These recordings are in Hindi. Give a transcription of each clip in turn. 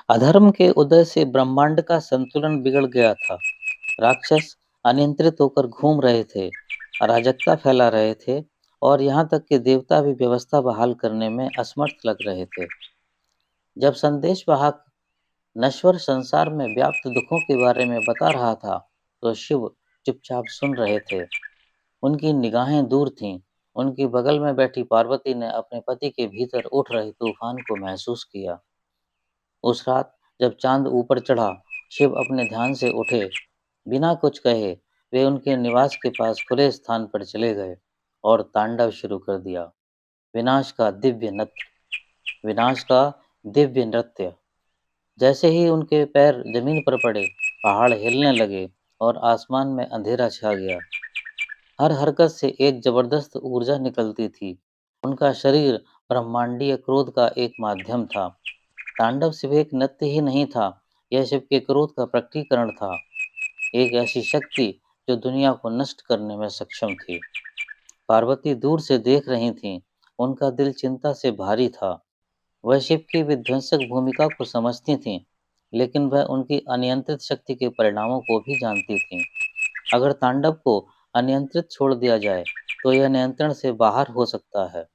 अधर्म के उदय से ब्रह्मांड का संतुलन बिगड़ गया था। राक्षस अनियंत्रित होकर घूम रहे थे, अराजकता फैला रहे थे और यहाँ तक कि देवता भी व्यवस्था बहाल करने में असमर्थ लग रहे थे। जब संदेश वाहक नश्वर संसार में व्याप्त दुखों के बारे में बता रहा था, तो शिव चुपचाप सुन रहे थे। उनकी निगाहें दूर थीं। उनकी बगल में बैठी पार्वती ने अपने पति के भीतर उठ रहे तूफान को महसूस किया। उस रात जब चांद ऊपर चढ़ा, शिव अपने ध्यान से उठे। बिना कुछ कहे वे उनके निवास के पास खुले स्थान पर चले गए और तांडव शुरू कर दिया। विनाश का दिव्य नृत्य विनाश का दिव्य नृत्य। जैसे ही उनके पैर जमीन पर पड़े, पहाड़ हिलने लगे और आसमान में अंधेरा छा गया। हर हरकत से एक जबरदस्त ऊर्जा निकलती थी। उनका शरीर ब्रह्मांडीय क्रोध का एक माध्यम था। तांडव सिर्फ एक नृत्य ही नहीं था, यह शिव के क्रोध का प्रकटीकरण था। एक ऐसी शक्ति जो दुनिया को नष्ट करने में सक्षम थी। पार्वती दूर से देख रही थीं। उनका दिल चिंता से भारी था। वह शिव की विध्वंसक भूमिका को समझती थीं, लेकिन वह उनकी अनियंत्रित शक्ति के परिणामों को भी जानती थीं। अगर तांडव को अनियंत्रित छोड़ दिया जाए, तो यह नियंत्रण से बाहर हो सकता है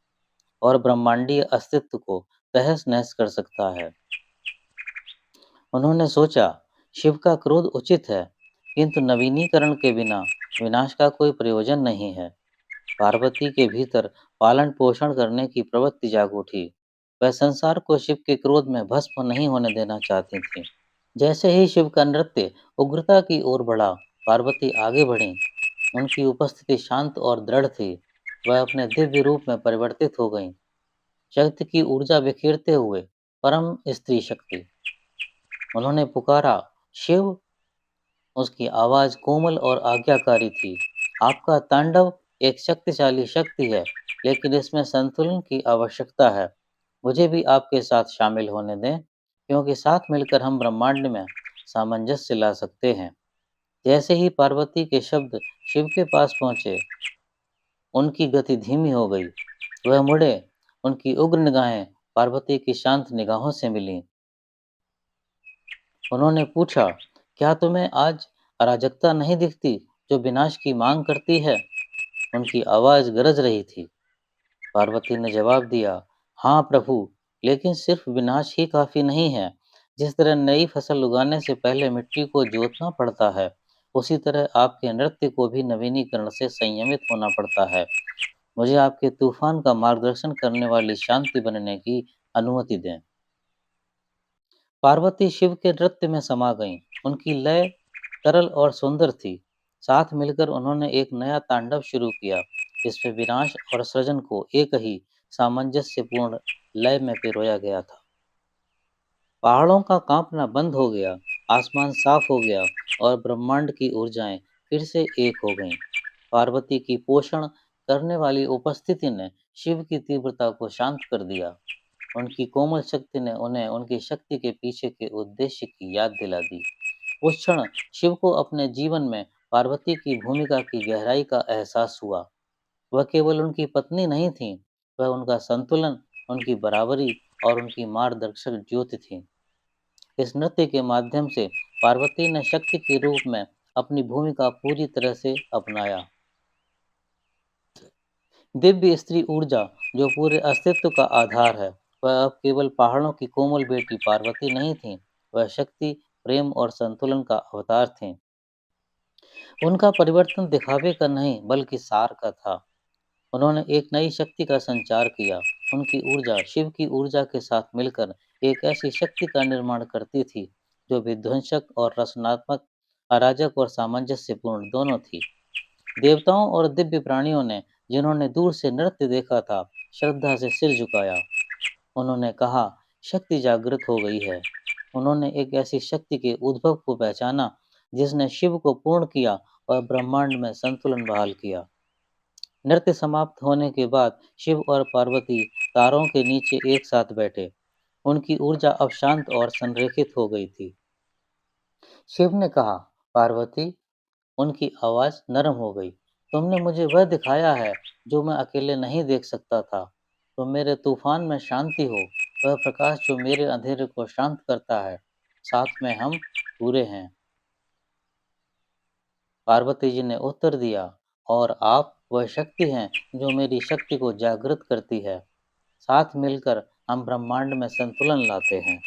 और ब्रह्मांडीय अस्तित्व को तहस-नहस कर सकता है। उन्होंने सोचा, शिव का क्रोध उचित है, किंतु नवीनीकरण के बिना विनाश का कोई प्रयोजन नहीं है। पार्वती के भीतर पालन पोषण करने की प्रवृत्ति जाग उठी। वह संसार को शिव के क्रोध में भस्म नहीं होने देना चाहती थी। जैसे ही शिव का नृत्य उग्रता की ओर बढ़ा, पार्वती आगे बढ़ी। उनकी उपस्थिति शांत और दृढ़ थी। वह अपने दिव्य रूप में परिवर्तित हो गईं, शक्ति की ऊर्जा बिखेरते हुए परम स्त्री शक्ति। उन्होंने पुकारा, शिव। उसकी आवाज कोमल और आज्ञाकारी थी। आपका तांडव एक शक्तिशाली शक्ति है, लेकिन इसमें संतुलन की आवश्यकता है। मुझे भी आपके साथ शामिल होने दें, क्योंकि साथ मिलकर हम ब्रह्मांड में सामंजस्य ला सकते हैं। जैसे ही पार्वती के शब्द शिव के पास पहुंचे, उनकी गति धीमी हो गई। वह मुड़े। उनकी उग्र निगाहें पार्वती की शांत निगाहों से मिलीं। उन्होंने पूछा, क्या तुम्हें आज अराजकता नहीं दिखती जो विनाश की मांग करती है? उनकी आवाज गरज रही थी। पार्वती ने जवाब दिया, हाँ प्रभु, लेकिन सिर्फ विनाश ही काफी नहीं है। जिस तरह नई फसल उगाने से पहले मिट्टी को जोतना पड़ता है, उसी तरह आपके नृत्य को भी नवीनीकरण से संयमित होना पड़ता है। मुझे आपके तूफान का मार्गदर्शन करने वाली शांति बनने की अनुमति दें। पार्वती शिव के नृत्य में समा गईं। उनकी लय तरल और सुंदर थी। साथ मिलकर उन्होंने एक नया तांडव शुरू किया, जिसमें विनाश और सृजन को एक ही सामंजस्यपूर्ण लय में पिरोया गया था। पहाड़ों का कांपना बंद हो गया, आसमान साफ हो गया और ब्रह्मांड की ऊर्जाएं फिर से एक हो गईं। पार्वती की पोषण करने वाली उपस्थिति ने शिव की तीव्रता को शांत कर दिया। उनकी कोमल शक्ति ने उन्हें उनकी शक्ति के पीछे के उद्देश्य की याद दिला दी। उस क्षण शिव को अपने जीवन में पार्वती की भूमिका की गहराई का एहसास हुआ। वह केवल उनकी पत्नी नहीं थीं, वह उनका संतुलन, उनकी बराबरी और उनकी मार्गदर्शक ज्योति थीं। इस नृत्य के माध्यम से पार्वती ने शक्ति के रूप में अपनी भूमिका पूरी तरह से अपनाया। दिव्य स्त्री ऊर्जा, जो पूरे अस्तित्व का आधार है, वह अब केवल पहाड़ों की कोमल बेटी पार्वती नहीं थी। वह शक्ति, प्रेम और संतुलन का अवतार थीं। उनका परिवर्तन दिखावे का नहीं, बल्कि सार का था। उन्होंने एक नई शक्ति का संचार किया। उनकी ऊर्जा शिव की ऊर्जा के साथ मिलकर एक ऐसी शक्ति का निर्माण करती थी, जो विध्वंसक और रचनात्मक, अराजक और सामंजस्यपूर्ण दोनों थी। देवताओं और दिव्य प्राणियों ने, जिन्होंने दूर से नृत्य देखा था, श्रद्धा से सिर झुकाया। उन्होंने कहा, शक्ति जागृत हो गई है। उन्होंने एक ऐसी शक्ति के उद्भव को पहचाना, जिसने शिव को पूर्ण किया और ब्रह्मांड में संतुलन बहाल किया। नृत्य समाप्त होने के बाद शिव और पार्वती तारों के नीचे एक साथ बैठे। उनकी ऊर्जा अब शांत और संरेखित हो गई थी। शिव ने कहा, पार्वती। उनकी आवाज नरम हो गई। तुमने मुझे वह दिखाया है जो मैं अकेले नहीं देख सकता था। तुम मेरे तूफान में शांति हो, वह प्रकाश जो मेरे अंधेरे को शांत करता है। साथ में हम पूरे हैं। पार्वती जी ने उत्तर दिया, और आप वह शक्ति हैं जो मेरी शक्ति को जागृत करती है। साथ मिलकर हम ब्रह्मांड में संतुलन लाते हैं।